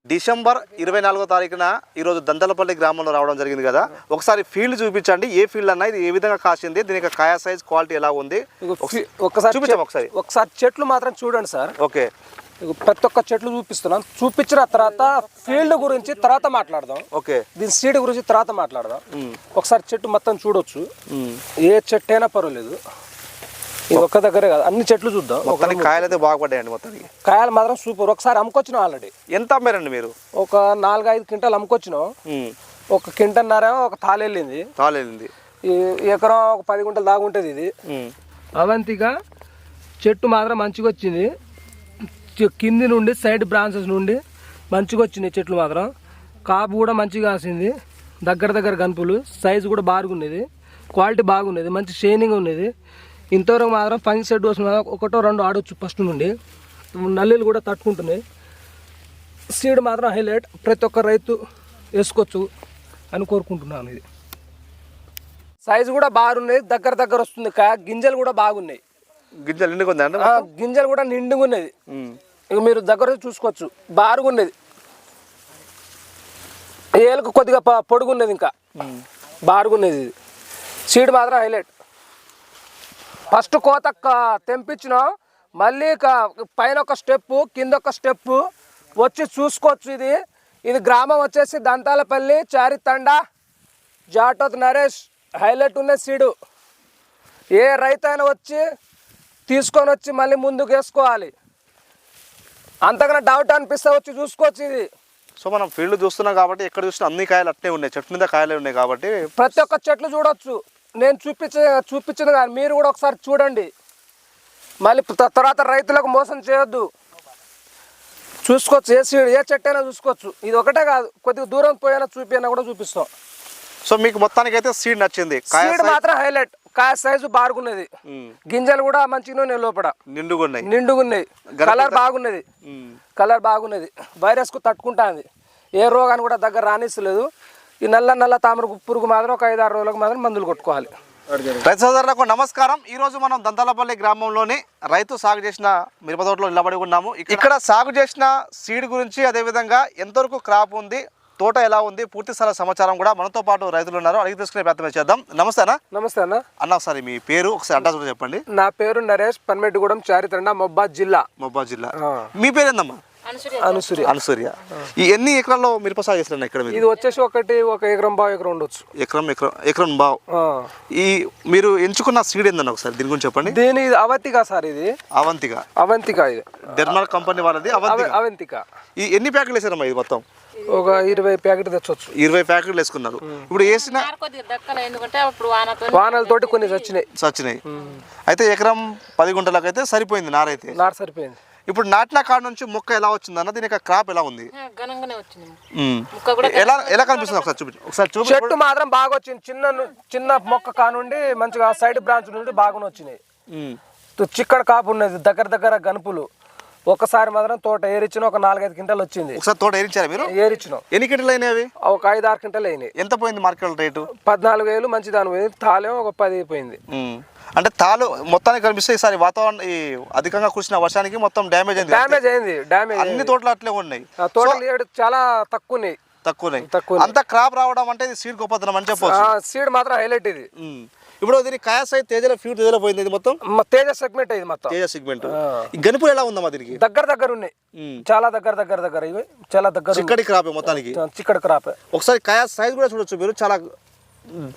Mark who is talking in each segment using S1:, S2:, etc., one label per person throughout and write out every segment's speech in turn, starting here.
S1: December 24వ తారీఖున ఈరోజు దంతలపల్లి గ్రామంలో రావడం జరిగింది కదా. ఒకసారి ఫీల్డ్ చూపించండి, ఏ ఫీల్డ్ అన్నా, ఇది ఏ విధంగా కాసింది, దీనికి కాయ సైజ్ క్వాలిటీ ఎలా ఉంది
S2: ఒకసారి
S1: చూపించాం.
S2: ఒకసారి చెట్లు మాత్రం చూడండి సార్.
S1: ఓకే,
S2: ప్రతి ఒక్క చెట్లు చూపిస్తున్నాం. చూపించిన తర్వాత ఫీల్డ్ గురించి తర్వాత మాట్లాడదాం.
S1: ఓకే,
S2: దీని సీడ్ గురించి తర్వాత మాట్లాడదాం. ఒకసారి చెట్టు మొత్తం చూడొచ్చు, ఏ చెట్టు అయినా పర్వాలేదు. ఇది ఒక్క దగ్గరే కాదు, అన్ని చెట్లు చూద్దాం.
S1: మొత్తానికి కాయలు అయితే బాగుపడ్డాయండి. మొత్తానికి
S2: కాయలు మాత్రం సూపర్. ఒకసారి అమ్ముకొచ్చినాం ఆల్రెడీ.
S1: ఎంత అమ్మారండి మీరు?
S2: ఒక 4-5 క్వింటాలు అమ్ముకొచ్చినాం. ఒక క్వింటన్నర ఒక తాళెళ్ళింది. ఈ ఎకరం ఒక 10 గుంటలు దాకా ఉంటుంది. ఇది అవంతిగా చెట్టు మాత్రం మంచిగా వచ్చింది. కింది నుండి సైడ్ బ్రాంచెస్ నుండి మంచిగా వచ్చినాయి చెట్లు మాత్రం. కాపు కూడా మంచిగా కాసింది, దగ్గర గనుపులు. సైజు కూడా బాగున్నది, క్వాలిటీ బాగున్నది, మంచి షైనింగ్ ఉన్నది. ఇంతవరకు మాత్రం ఫంగి సెట్ డోస్ మీద 1-2 ఆడొచ్చు ఫస్ట్ నుండి. నల్లీలు కూడా తట్టుకుంటున్నాయి. సీడ్ మాత్రం హైలైట్, ప్రతి ఒక్క రైతు వేసుకోవచ్చు అని కోరుకుంటున్నాను. ఇది సైజు కూడా బాగున్నది, దగ్గర వస్తుంది. గింజలు కూడా బాగున్నాయి.
S1: గింజలు నిండుగా ఉంది అండి.
S2: గింజలు కూడా నిండుగా ఉన్నది. ఇక మీరు దగ్గర చూసుకోవచ్చు, బారుగున్నది. ఏళ్ళకు కొద్దిగా పొడుగున్నది, ఇంకా బారుగున్నది. ఇది సీడ్ మాత్రం హైలైట్. ఫస్ట్ కోత తెంపించినాం, మళ్ళీ పైన ఒక స్టెప్పు, కింద ఒక స్టెప్పు వచ్చి చూసుకోవచ్చు. ఇది గ్రామం వచ్చేసి దంతాలపల్లి, చారితండ, జాటోత్ నరేష్. హైలైట్ ఉన్న సీడు. ఏ రైతు అయినా వచ్చి తీసుకొని వచ్చి మళ్ళీ ముందుకు వేసుకోవాలి. అంతకన్నా డౌట్ అనిపిస్తే వచ్చి చూసుకోవచ్చు. ఇది
S1: సో మనం ఫీల్డ్ చూస్తున్నాం కాబట్టి ఎక్కడ చూసినా అన్ని కాయలు అట్నే ఉన్నాయి, చెట్టు మీద కాయలే ఉన్నాయి కాబట్టి
S2: ప్రతి ఒక్క చెట్లు చూడొచ్చు. నేను చూపించింది కానీ మీరు కూడా ఒకసారి చూడండి. మళ్ళీ తర్వాత రైతులకు మోసం చేయొద్దు. చూసుకోవచ్చు, ఏ చెట్టు అయినా చూసుకోవచ్చు. ఇది ఒకటే కాదు, కొద్దిగా దూరం పోయినా చూపినా కూడా చూపిస్తాం.
S1: సో మీకు మొత్తానికి అయితే సీడ్ నచ్చింది.
S2: సీడ్ మాత్రం హైలైట్. కాయ సైజు బాగున్నది, గింజలు కూడా మంచిగా ఉన్నాయి, లోపల నిండుగున్నాయి. కలర్ బాగున్నది. వైరస్ కు తట్టుకుంటుంది, ఏ రోగాన్ని కూడా దగ్గర రానిస్తలేదు. ఈ నల్ల తామర పురుగు మాత్రం ఒక 5-6 రోజులకు మాత్రం మందులు కొట్టుకోవాలి.
S1: రైతు సోదరులకు నమస్కారం. ఈ రోజు మనం దంతాలపల్లి గ్రామంలోని రైతు సాగు చేసిన మిరప తోటలో నిలబడి ఉన్నాము. ఇక్కడ సాగు చేసిన సీడ్ గురించి, అదేవిధంగా ఎంతవరకు క్రాప్ ఉంది, తోట ఎలా ఉంది, పూర్తి స్థల సమాచారం కూడా మనతో పాటు రైతులు ఉన్నారు, అడిగి తీసుకునే ప్రయత్నం చేద్దాం. నమస్తే అన్న. ఒకసారి మీ పేరు, ఒకసారి అడ్రస్ కూడా చెప్పండి.
S2: నా పేరు నరేష్, పన్మెట్టిగూడెం, చారితండ, మహబాద్ జిల్లా.
S1: మీ పేరు ఏందమ్మా? అనుసూర్య. ఈ ఎన్ని ఎకరాల్లో మిరప సాగు చేస్తున్నా ఇక్కడ?
S2: ఇది వచ్చేసి ఒక ఎకరం బావు ఎకరం ఉండొచ్చు.
S1: ఎకరం బావు. ఈ మీరు ఎంచుకున్న సీడ్ ఏందన్న ఒకసారి దీని గురించి చెప్పండి.
S2: దీని అవంతిక సార్. ఇది అవంతిక. ఇది
S1: డెర్మల్ కంపెనీ వాళ్ళది
S2: అవంతిక.
S1: ఈ ఎన్ని ప్యాకెట్లు వేసారమ్మా? ఇది మొత్తం
S2: ఒక 20 ప్యాకెట్ తెచ్చవచ్చు.
S1: 20 ప్యాకెట్లు వేసుకున్నారు. ఇప్పుడు వేసిన
S2: వానలతోటి కొన్ని చచ్చినాయి.
S1: అయితే ఎకరం 10 గుంటలకు అయితే సరిపోయింది, నార
S2: సరిపోయింది.
S1: ఇప్పుడు నాటిన కాడ నుంచి మొక్క ఎలా వచ్చిందన్న, దీని క్రాప్ ఎలా ఉంది, ఎలా కనిపిస్తుంది ఒకసారి చూపి.
S2: చెట్టు మాత్రం బాగా వచ్చింది. చిన్న మొక్క కానుండి మంచిగా సైడ్ బ్రాంచ్ నుండి బాగా వచ్చినాయి. చిక్కడ కాపు ఉన్నది, దగ్గర గనుపులు. ఒకసారి మాత్రం తోట ఏరిచ్చిన ఒక 4-5 క్వింటాలు వచ్చింది.
S1: ఒకసారి తోట ఏరించారా మీరు?
S2: ఏరిచ్చినాం.
S1: ఎన్ని క్వింటాలు అయినాయి?
S2: ఒక 5-6 క్వింటాలు అయినాయి.
S1: ఎంత పోయింది మార్కెట్ రేటు?
S2: 14,000 మంచి దాని పోయింది. తాళేమో ఒక 10 పోయింది.
S1: అంటే తాలు మొత్తానికి కనిపిస్తే ఈసారి వాతావరణం ఈ అధికంగా కురిసిన వర్షానికి మొత్తం డ్యామేజ్ అయింది. అన్ని తోటలు అట్లే ఉన్నాయి.
S2: తోటలు చాలా తక్కువ
S1: అంత క్రాప్ రావడం అంటే ఇది సీడ్ గొప్పతనం అని చెప్పొచ్చు.
S2: సీడ్ మాత్రం హైలైట్. ఇది
S1: ఇప్పుడు దీని కాయ సైజ్ తేజలో పోయింది. ఇది మొత్తం
S2: తేజ సెగ్మెంట్. ఇది మొత్తం
S1: తేజ సెగ్మెంట్. ఈ గనుపులు ఎలా ఉందమ్మా దీనికి?
S2: దగ్గర ఉన్నాయి, చాలా దగ్గర ఇవి చాలా దగ్గర.
S1: చిక్కడి క్రాప్, మొత్తానికి
S2: చిక్కడి క్రాప్.
S1: ఒకసారి కాయ సైజ్ కూడా చూడొచ్చు మీరు, చాలా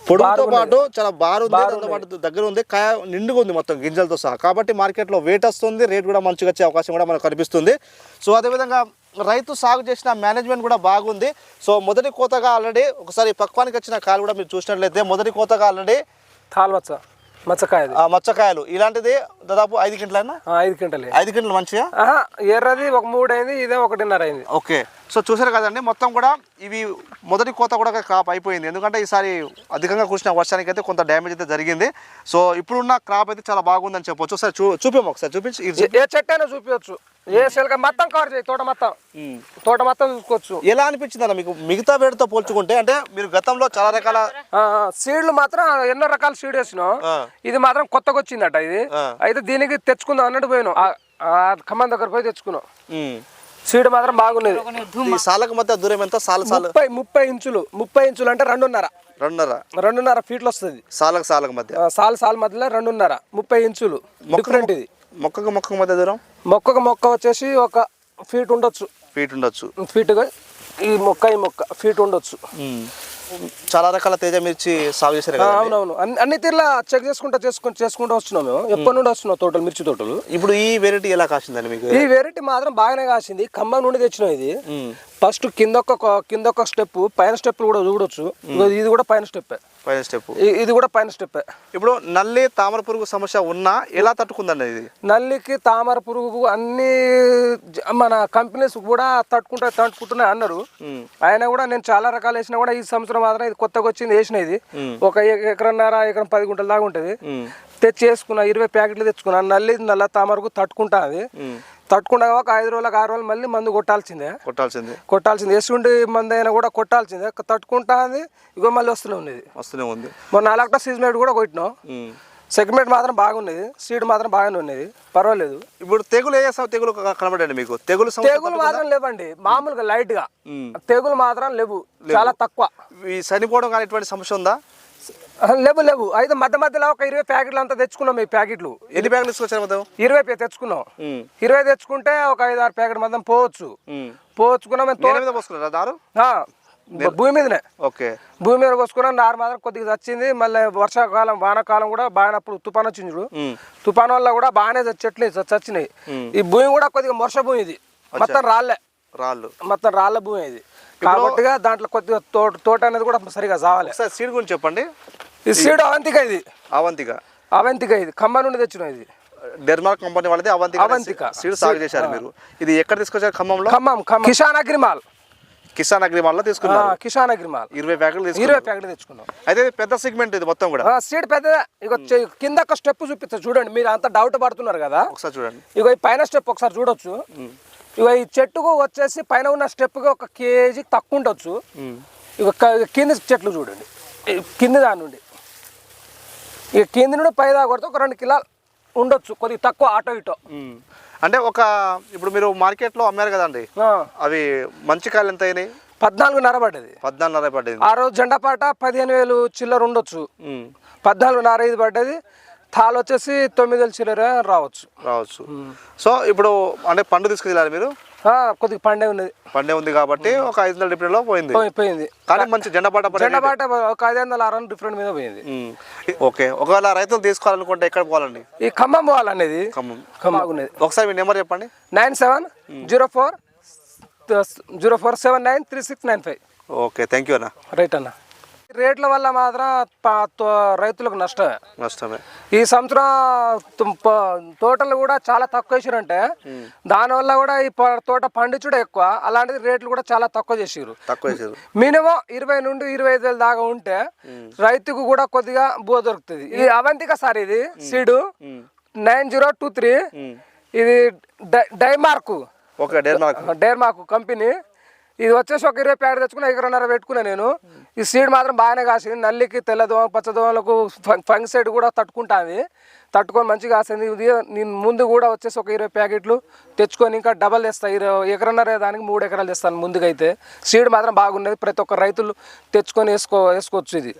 S1: పొడుగుతో పాటు చాలా బారుంది, దగ్గర ఉంది. కాయ నిండుగా ఉంది మొత్తం గింజలతో సహా. కాబట్టి మార్కెట్లో వెయిట్ వస్తుంది, రేట్ కూడా మంచిగా వచ్చే అవకాశం కూడా మనకు కనిపిస్తుంది. సో అదేవిధంగా రైతు సాగు చేసిన మేనేజ్మెంట్ కూడా బాగుంది. సో మొదటి కోతగా ఆల్రెడీ ఒకసారి పక్వానికి వచ్చిన కాయలు కూడా మీరు చూసినట్లయితే మొదటి కోతగా ఆల్రెడీ మచ్చకాయలు ఇలాంటిది దాదాపు 5 క్వింటాలు. 5 క్వింటాలు మంచిగా.
S2: ఎర్రది ఒక 3 అయింది, ఇదే 1.5 అయింది.
S1: ఓకే. సో చూసారు కదండి, మొత్తం కూడా ఇవి మొదటి కోత కూడా క్రాప్ అయిపోయింది. ఎందుకంటే ఈసారి అధికంగా కురిసిన వర్షానికి అయితే కొంత డ్యామేజ్ అయితే జరిగింది. సో ఇప్పుడున్న క్రాప్ అయితే చాలా బాగుందని చెప్పొచ్చు. ఒకసారి చూపించు, ఒకసారి చూపించి.
S2: ఏ చెట్టు అయినా చూపించవచ్చు, ఏ సెల్గా మొత్తం కవర్ చేయి. తోట మొత్తం చూసుకోవచ్చు.
S1: ఎలా అనిపించింది అన్న మీకు మిగతా వేడితో పోల్చుకుంటే? అంటే మీరు గతంలో చాలా రకాల
S2: సీడ్లు మాత్రం ఎన్నో రకాల సీడ్ వేసినాం. ఇది మాత్రం కొత్తగా వచ్చిందట. ఇది అయితే దీనికి తెచ్చుకుందాం అన్నట్టు పోయినాం, ఖమ్మం దగ్గర పోయి తెచ్చుకున్నాం. సీడ్ మాత్రం బాగున్నది.
S1: ఈ సాలకు మధ్య దూరం ఎంత? సాలు
S2: 30 ఇంచులు. 30 ఇంచులు అంటే 2.5 ఫీట్లు వస్తుంది.
S1: సాలకు మధ్య
S2: సాల్ మధ్యలో 2.5 30 ఇంచులు డిఫరెంట్. ఇది
S1: మొక్కకు మధ్య దూరం
S2: మొక్క వచ్చేసి 1 ఫీట్ ఉండొచ్చు. ఫీటుగా ఈ మొక్క ఫీట్ ఉండొచ్చు.
S1: చాలా రకాల తేజ మిర్చి సాగు చేశారు కదా?
S2: అవునవును, అన్ని తీర్లా చెక్ చేసుకుంటూ వస్తున్నాం మేము. ఎప్పటి నుండి వస్తున్నాం తోటలు, మిర్చి తోటలు.
S1: ఇప్పుడు ఈ వెరైటీ ఎలా కాసిందండి మీకు?
S2: ఈ వెరైటీ మాత్రం బాగానే కాసింది. ఖమ్మం నుండి తెచ్చినాం ఇది. ఫస్ట్ కిందొక స్టెప్, పైన స్టెప్ కూడా చూడొచ్చు. ఇది కూడా పైన స్టెప్, ఇది కూడా పైన స్టెప్.
S1: ఇప్పుడు నల్లి తామర పురుగు సమస్య ఉన్నా ఎలా తట్టుకుందండి ఇది?
S2: నల్లికి తామర పురుగు అన్ని మన కంపెనీస్ కూడా తట్టుకుంటున్నాయి అన్నారు. ఆయన కూడా నేను చాలా రకాలు వేసినా కూడా ఈ సంవత్సరం మాత్రం ఇది కొత్తగా వచ్చింది వేసిన. ఇది 1 ఎకరన్నర 10 గుంటల దాకా ఉంటుంది. తెచ్చి వేసుకున్నా, 20 ప్యాకెట్లు తెచ్చుకున్నా. నల్ల తామరకు తట్టుకుంటా. అది తట్టుకుండా ఒక 5 రోజులకు 6 రోజులు మళ్ళీ మందు కొట్టాల్సిందే. వేసుకుంటే మందు అయినా కూడా కొట్టాల్సిందే. తట్టుకుంటా అది. ఇగో మళ్ళీ వస్తూనే ఉంది. మొన్న అలాక్టా సీజన్ కూడా కొట్టినాం. సెగ్మెంట్ మాత్రం బాగున్నది. సీడ్ మాత్రం బాగానే ఉన్నది, పర్వాలేదు.
S1: ఇప్పుడు తెగులు ఏ తెగులు కనబడండి మీకు? తెగులు
S2: మాత్రం లేవండి, మామూలుగా లైట్ గా. తెగులు మాత్రం లేవు, చాలా తక్కువ.
S1: ఈ చనిపోవడం కానీ ఎటువంటి సమస్య ఉందా?
S2: లేవు. అయితే మధ్యలో ఒక 20 ప్యాకెట్లు అంతా తెచ్చుకున్నాం. ఈ ప్యాకెట్లు
S1: ఎన్ని ప్యాకెట్లు తీసుకొచ్చారు? మొత్తం
S2: 20 తెచ్చుకున్నాం. 20 తెచ్చుకుంటే ఒక 5-6 ప్యాకెట్ మొత్తం పోవచ్చుకున్నాం. భూమి మీదనే. భూమి మీద పోసుకున్నాం. నారు మాత్రం కొద్దిగా వచ్చింది. మళ్ళీ వర్షాకాలం వానాకాలం కూడా బాగా అప్పుడు తుఫాన్ వచ్చింది చూడు. తుఫాన్ వల్ల కూడా బాగానే చెట్లు చచ్చినాయి. ఈ భూమి కూడా కొద్దిగా వర్ష భూమి. ఇది మొత్తం రాళ్ళ భూమి ఇది. కాబట్టి దాంట్లో కొద్దిగా తోట అనేది కూడా సరిగా చావాలి.
S1: సీడ్ గురించి చెప్పండి.
S2: ఈ సీడ్ అవంతిక. ఇది అవంతిక. ఇది ఖమ్మం నుండి తెచ్చిన. ఇది
S1: డెర్మార్క్ కంపెనీ వాళ్ళది అవంతిక సీడ్ సాగు చేశారు మీరు. ఇది ఎక్కడ తీసుకొచ్చారు? ఖమ్మం
S2: కిసాన్ అగ్రిమాల్ లో తీసుకున్నారు.
S1: 20 ప్యాకెట్లు
S2: తెచ్చుకున్నాం.
S1: అయితే పెద్ద సెగ్మెంట్ ఇది మొత్తం కూడా.
S2: సీడ్ పెద్దదే. ఇక కింద ఒక స్టెప్ చూపిస్తా చూడండి. మీరు అంత డౌట్ పడుతున్నారు కదా,
S1: ఒకసారి చూడండి.
S2: ఇక ఈ పైన స్టెప్ ఒకసారి చూడొచ్చు. ఇక ఈ చెట్టుకు వచ్చేసి పైన ఉన్న స్టెప్కి 1 కేజీ తక్కువ ఉండొచ్చు. ఇక కింది చెట్లు చూడండి. కింది దాని నుండి ఇక కింది నుండి పై దాకా కొడితే 2 కిలోలు ఉండొచ్చు, కొద్దిగా తక్కువ ఆటో ఇటో.
S1: అంటే ఇప్పుడు మీరు మార్కెట్లో అమ్మారు కదండి, అవి మంచి కాయలు ఎంత అయినాయి?
S2: 14.5 పడ్డది. ఆ రోజు జెండాపాట 15,000 చిల్లర ఉండొచ్చు. 14.5 ఇది పడ్డది. తాళ్ళు వచ్చేసి 9,000 చిల్లర రావచ్చు.
S1: సో ఇప్పుడు అంటే పండు తీసుకెళ్ళాలి మీరు?
S2: కొద్దిగా పండే
S1: ఉంది కాబట్టి ఒక 500 డిఫరెంట్ లో పోయింది. కానీ మంచి జెండాపాట
S2: ఒక 500-600 డిఫరెంట్ మీద పోయింది.
S1: ఓకే, ఒకవేళ రైతులు తీసుకోవాలనుకుంటే ఎక్కడ పోవాలండి?
S2: ఈ ఖమ్మం పోవాలనేది. ఖమ్మం
S1: ఒకసారి మీ నెంబర్ చెప్పండి.
S2: 9704793695.
S1: ఓకే, థ్యాంక్ యూ అన్న.
S2: రైట్ అన్న. రేట్ల వల్ల మాత్రం రైతులకు నష్టమే. ఈ సంవత్సరం తోటలు కూడా చాలా తక్కువ వేసారంటే దానివల్ల కూడా ఈ తోట పండించడం ఎక్కువ. అలాంటిది రేట్లు కూడా చాలా తక్కువ చేసారు. మినిమం 20 నుండి 25,000 దాకా ఉంటే రైతుకు కూడా కొద్దిగా బో దొరుకుతుంది. ఇది అవంతిక సార్. ఇది సీడు 9023. ఇది డైర్మార్క్ కంపెనీ. ఇది వచ్చేసి ఒక 20 ప్యాకెట్ తెచ్చుకున్నా, 1.5 ఎకరం పెట్టుకున్నా నేను. ఈ సీడ్ మాత్రం బాగానే కాసింది. నల్లికి, తెల్లదోమ, పచ్చదోమలకు ఫంగిసైడ్ కూడా తట్టుకొని మంచిగా కాసింది. నేను ముందు కూడా వచ్చేసి ఒక 20 ప్యాకెట్లు తెచ్చుకొని ఇంకా డబల్ తెస్తా. 1.5 ఎకరన్నర దానికి 3 ఎకరాలు తెస్తాను ముందుకైతే. సీడ్ మాత్రం బాగున్నది. ప్రతి ఒక్క రైతులు తెచ్చుకొని వేసుకోవచ్చు ఇది.